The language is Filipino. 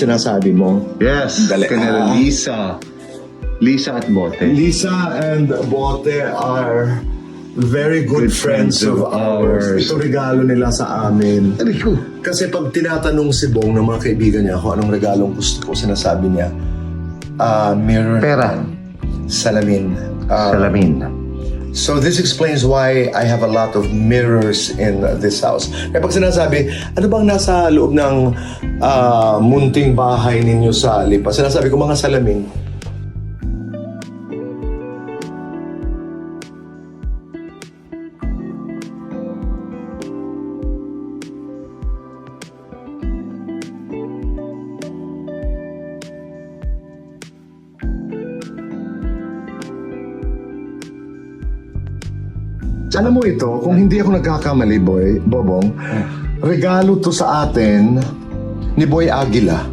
sinasabi mo? Yes, Dali. kanila Lisa. Lisa at Bote. Lisa and Bote are very good friends of ours. Ito regalo nila sa amin. Sabi ko, Kasi pag tinatanong si Bong ng mga kaibigan niya kung anong regalong gusto ko, sinasabi niya, mirror. pera. Salamin. Salamin. So this explains why I have a lot of mirrors in this house. Kaya pag sinasabi, ano bang nasa loob ng munting bahay ninyo sa Lipa? Sinasabi ko, mga salamin. Alam mo ito, kung hindi ako nagkakamali, Bobong, regalo to sa atin ni Boy Aguila.